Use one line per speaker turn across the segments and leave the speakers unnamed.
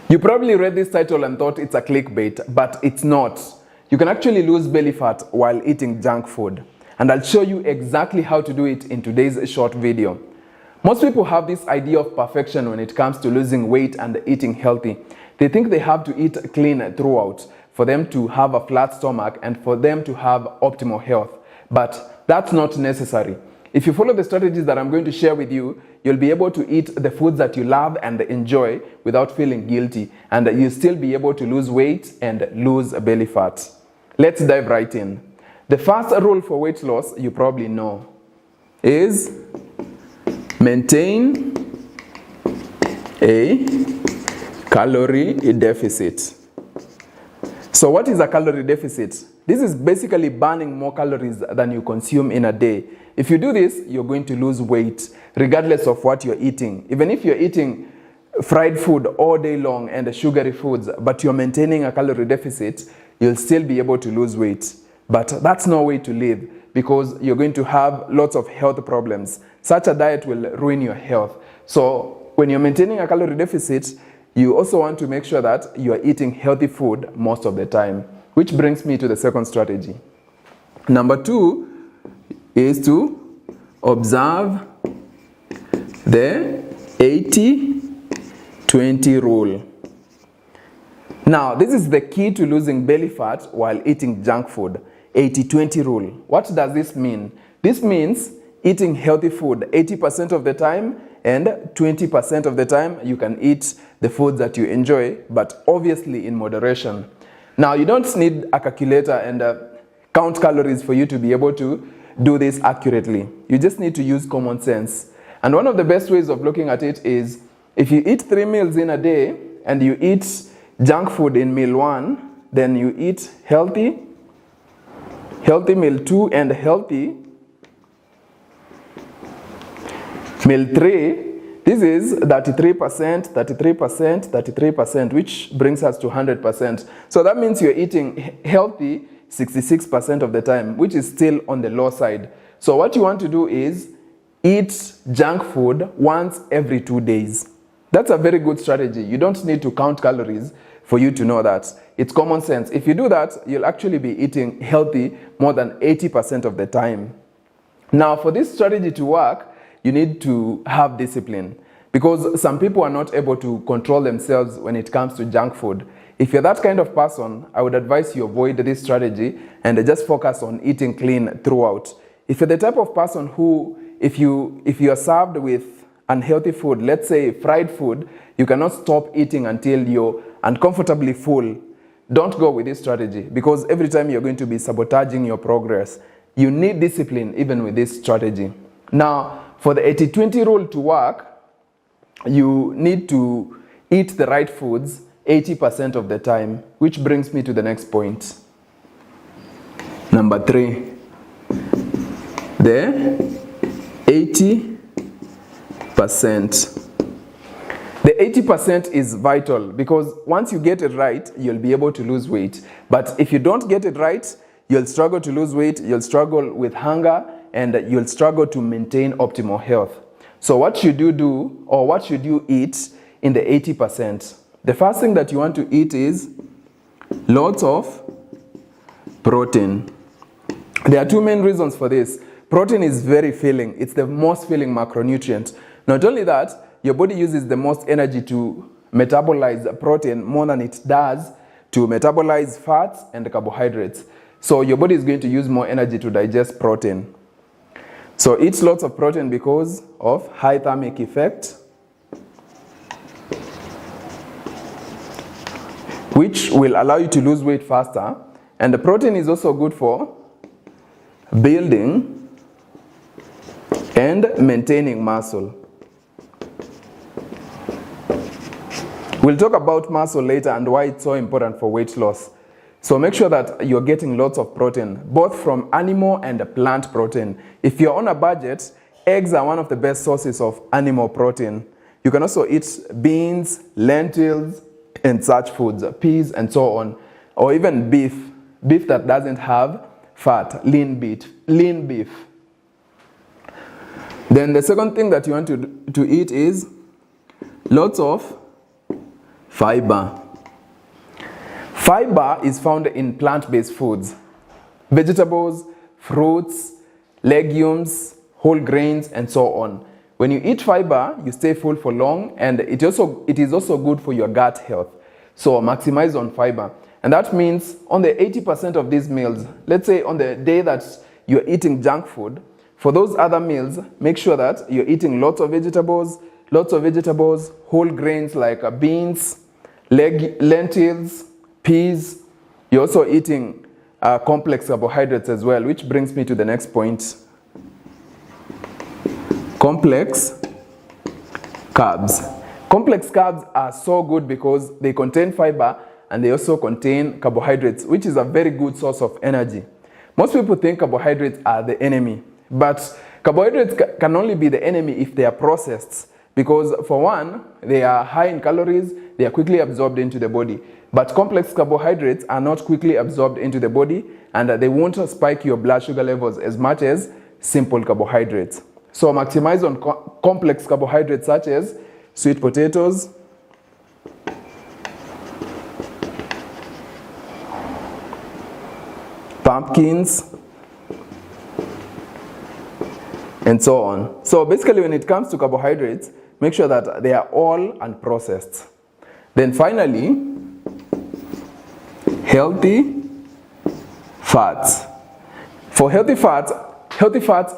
You probably read this title and thought it's a clickbait, but it's not. You can actually lose belly fat while eating junk food. And I'll show you exactly how to do it in today's short video. Most people have this idea of perfection when it comes to losing weight and eating healthy. They think they have to eat clean throughout for them to have a flat stomach and for them to have optimal health. But that's not necessary. If you follow the strategies that I'm going to share with you, you'll be able to eat the foods that you love and enjoy without feeling guilty, and you'll still be able to lose weight and lose belly fat. Let's dive right in. The first rule for weight loss, you probably know, is maintain a calorie deficit. So what is a calorie deficit? This is basically burning more calories than you consume in a day. If you do this, you're going to lose weight regardless of what you're eating. Even if you're eating fried food all day long and sugary foods, but you're maintaining a calorie deficit, you'll still be able to lose weight. But that's no way to live, because you're going to have lots of health problems. Such a diet will ruin your health. So when you're maintaining a calorie deficit, you also want to make sure that you're eating healthy food most of the time. Which brings me to the second strategy. Number 2 is to observe the 80-20 rule. Now, this is the key to losing belly fat while eating junk food. 80-20 rule. What does this mean? This means eating healthy food 80% of the time, and 20% of the time you can eat the foods that you enjoy, but obviously in moderation. Now, you don't need a calculator and count calories for you to be able to do this accurately. You just need to use common sense. And one of the best ways of looking at it is, if you eat 3 meals in a day and you eat junk food in meal 1, then you eat healthy meal 2, and healthy meal 3. This is 33%, 33%, 33%, which brings us to 100%. So that means you're eating healthy 66% of the time, which is still on the low side. So what you want to do is eat junk food once every 2 days. That's a very good strategy. You don't need to count calories for you to know that. It's common sense. If you do that, you'll actually be eating healthy more than 80% of the time. Now, for this strategy to work, you need to have discipline, because some people are not able to control themselves when it comes to junk food. If you're that kind of person, I would advise you avoid this strategy and just focus on eating clean throughout. If you're the type of person who, if you are served with unhealthy food, let's say fried food, you cannot stop eating until you're uncomfortably full, don't go with this strategy, because every time you're going to be sabotaging your progress. You need discipline even with this strategy. Now, for the 80-20 rule to work, you need to eat the right foods 80% of the time, which brings me to the next point. Number 3, the 80%. The 80% is vital, because once you get it right, you'll be able to lose weight. But if you don't get it right, you'll struggle to lose weight, you'll struggle with hunger, and you'll struggle to maintain optimal health. So what should you do, or what should you eat in the 80%? The first thing that you want to eat is lots of protein. There are 2 main reasons for this. Protein is very filling. It's the most filling macronutrient. Not only that, your body uses the most energy to metabolize protein more than it does to metabolize fats and carbohydrates. So your body is going to use more energy to digest protein. So eat lots of protein because of high thermic effect, which will allow you to lose weight faster. And the protein is also good for building and maintaining muscle. We'll talk about muscle later and why it's so important for weight loss. So make sure that you're getting lots of protein, both from animal and plant protein. If you're on a budget, eggs are one of the best sources of animal protein. You can also eat beans, lentils, and such foods, peas, and so on. Or even beef that doesn't have fat, lean beef. Then the second thing that you want to eat is lots of Fiber. Fiber is found in plant-based foods, vegetables, fruits, legumes, whole grains, and so on. When you eat fiber, you stay full for long, and it is also good for your gut health. So maximize on fiber. And that means on the 80% of these meals, let's say on the day that you're eating junk food, for those other meals, make sure that you're eating lots of vegetables, whole grains like beans, lentils, peas. You're also eating complex carbohydrates as well, which brings me to the next point. Complex carbs. Complex carbs are so good because they contain fiber and they also contain carbohydrates, which is a very good source of energy. Most people think carbohydrates are the enemy, but carbohydrates can only be the enemy if they are processed, because for one, they are high in calories, they are quickly absorbed into the body. But complex carbohydrates are not quickly absorbed into the body, and they won't spike your blood sugar levels as much as simple carbohydrates. So maximize on complex carbohydrates such as sweet potatoes, pumpkins, and so on. So basically, when it comes to carbohydrates, make sure that they are all unprocessed. Then finally, healthy fats. For healthy fats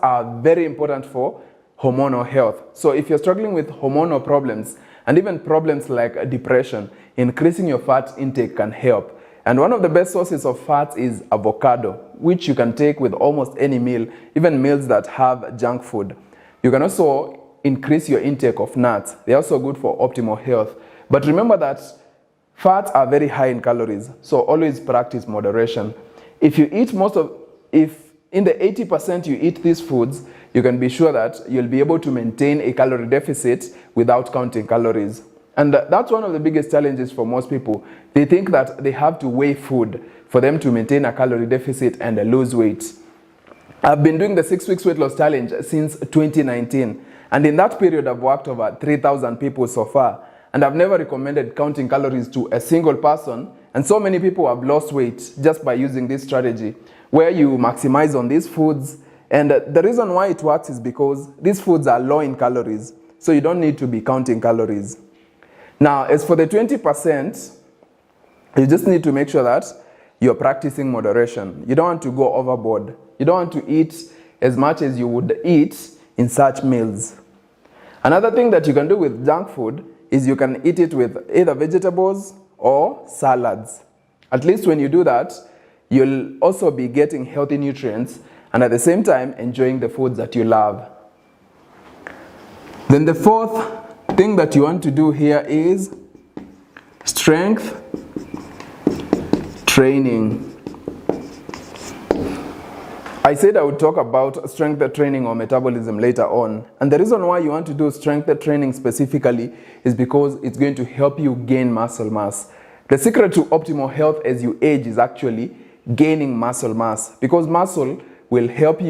are very important for hormonal health. So if you're struggling with hormonal problems and even problems like depression, increasing your fat intake can help. And one of the best sources of fats is avocado, which you can take with almost any meal, even meals that have junk food. You can also increase your intake of nuts. They're also good for optimal health. But remember that fats are very high in calories, so always practice moderation. If in the 80% you eat these foods, you can be sure that you'll be able to maintain a calorie deficit without counting calories. And that's one of the biggest challenges for most people. They think that they have to weigh food for them to maintain a calorie deficit and lose weight. I've been doing the 6 weeks weight loss challenge since 2019. And in that period, I've worked over 3,000 people so far. And I've never recommended counting calories to a single person. And so many people have lost weight just by using this strategy, where you maximize on these foods. And the reason why it works is because these foods are low in calories. So you don't need to be counting calories. Now, as for the 20%, you just need to make sure that you're practicing moderation. You don't want to go overboard. You don't want to eat as much as you would eat in such meals. Another thing that you can do with junk food is you can eat it with either vegetables or salads. At least when you do that, you'll also be getting healthy nutrients and at the same time enjoying the foods that you love. Then the fourth thing that you want to do here is strength training. I said I would talk about strength training or metabolism later on. And the reason why you want to do strength training specifically is because it's going to help you gain muscle mass. The secret to optimal health as you age is actually gaining muscle mass, because muscle will help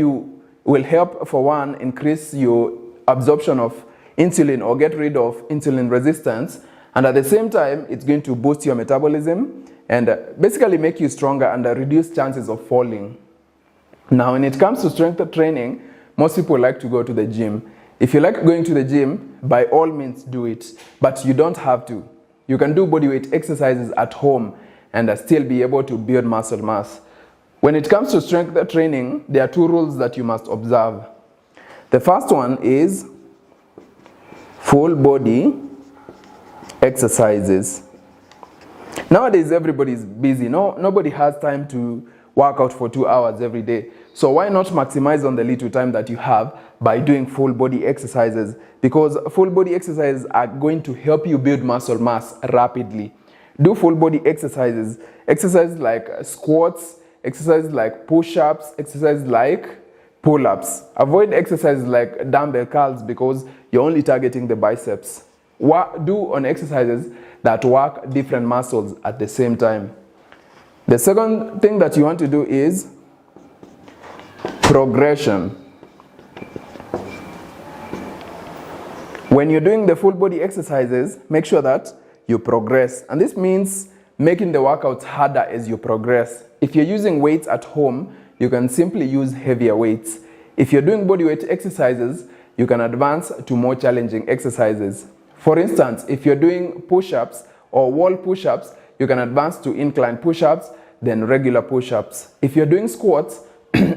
for one increase your absorption of insulin or get rid of insulin resistance, and at the same time it's going to boost your metabolism and basically make you stronger and reduce chances of falling. Now when it comes to strength training, most people like to go to the gym. If you like going to the gym, by all means do it, but you don't have to. You can do bodyweight exercises at home and still be able to build muscle mass. When it comes to strength training, there are 2 rules that you must observe. The first one is full body exercises. Nowadays, everybody's busy. Nobody has time to work out for 2 hours every day. So why not maximize on the little time that you have by doing full body exercises? Because full body exercises are going to help you build muscle mass rapidly. Do full body exercises. Exercises like squats, exercises like push-ups, exercises like pull-ups. Avoid exercises like dumbbell curls because you're only targeting the biceps. Do on exercises that work different muscles at the same time. The second thing that you want to do is progression. When you're doing the full body exercises, make sure that you progress. And this means making the workouts harder as you progress. If you're using weights at home, you can simply use heavier weights. If you're doing bodyweight exercises, you can advance to more challenging exercises. For instance, if you're doing push-ups or wall push-ups, you can advance to incline push-ups, then regular push-ups. If you're doing squats,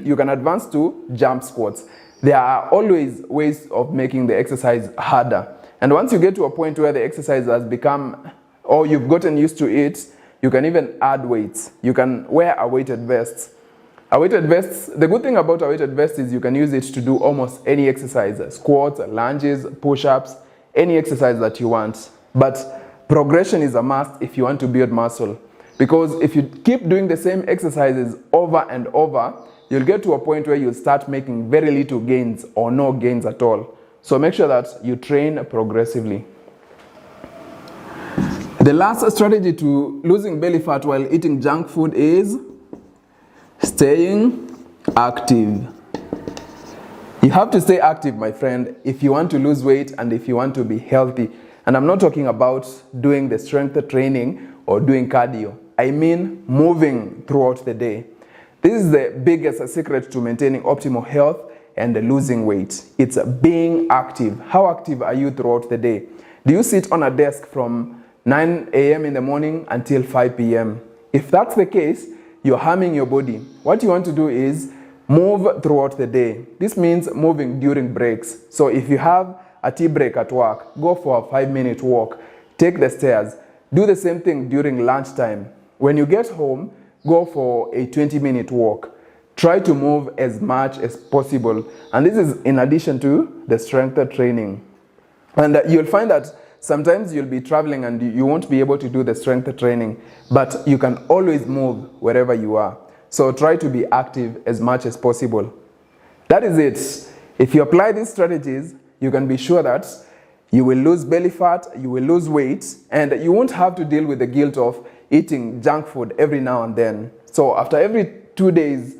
you can advance to jump squats. There are always ways of making the exercise harder. And once you get to a point where the exercise has become, or you've gotten used to it, you can even add weights. You can wear a weighted vest. A weighted vest, the good thing about a weighted vest is you can use it to do almost any exercise, squats, lunges, push-ups, any exercise that you want. But progression is a must if you want to build muscle. Because if you keep doing the same exercises over and over, you'll get to a point where you'll start making very little gains or no gains at all. So make sure that you train progressively. The last strategy to losing belly fat while eating junk food is staying active. You have to stay active, my friend, if you want to lose weight and if you want to be healthy. And I'm not talking about doing the strength training or doing cardio. I mean moving throughout the day. This is the biggest secret to maintaining optimal health and losing weight. It's being active. How active are you throughout the day? Do you sit on a desk from 9 a.m. in the morning until 5 p.m.? If that's the case, you're harming your body. What you want to do is move throughout the day. This means moving during breaks. So if you have a tea break at work, go for a 5-minute walk, take the stairs. Do the same thing during lunchtime. When you get home, go for a 20-minute walk. Try to move as much as possible. And this is in addition to the strength training. And you'll find that sometimes you'll be traveling and you won't be able to do the strength training, but you can always move wherever you are. So try to be active as much as possible. That is it. If you apply these strategies, you can be sure that you will lose belly fat, you will lose weight, and you won't have to deal with the guilt of eating junk food every now and then. So after every 2 days,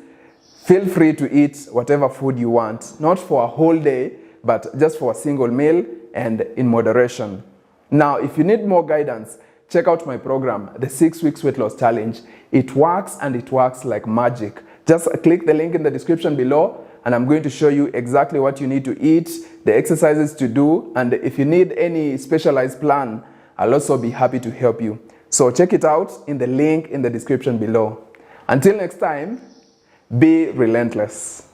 feel free to eat whatever food you want, not for a whole day, but just for a single meal and in moderation. Now, if you need more guidance, check out my program, the 6 Weeks Weight Loss Challenge. It works and it works like magic. Just click the link in the description below and I'm going to show you exactly what you need to eat, the exercises to do, and if you need any specialized plan, I'll also be happy to help you. So check it out in the link in the description below. Until next time, be relentless.